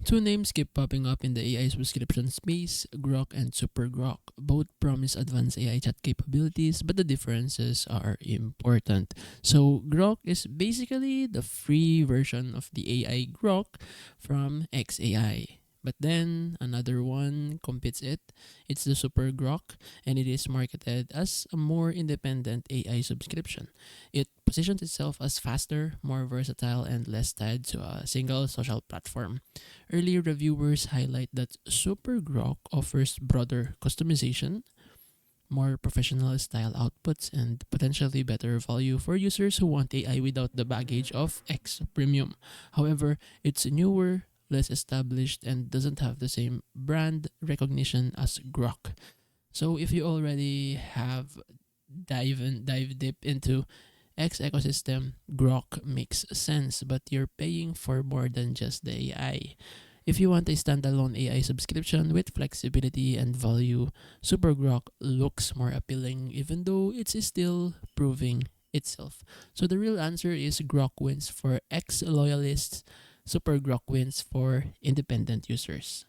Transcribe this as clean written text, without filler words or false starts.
Two names keep popping up in the AI subscription space, Grok and SuperGrok. Both promise advanced AI chat capabilities, but the differences are important. So, Grok is basically the free version of the AI Grok from XAI. But then another one competes it. It's the Super Grok, and it is marketed as a more independent AI subscription. It positions itself as faster, more versatile, and less tied to a single social platform. Early reviewers highlight that Super Grok offers broader customization, more professional style outputs, and potentially better value for users who want AI without the baggage of X Premium. However, it's newer, less established, and doesn't have the same brand recognition as Grok. So if you already have dive deep into X ecosystem, Grok makes sense, but you're paying for more than just the AI. If you want a standalone AI subscription with flexibility and value, SuperGrok looks more appealing even though it's still proving itself. So the real answer is Grok wins for X loyalists, SuperGrok wins for independent users.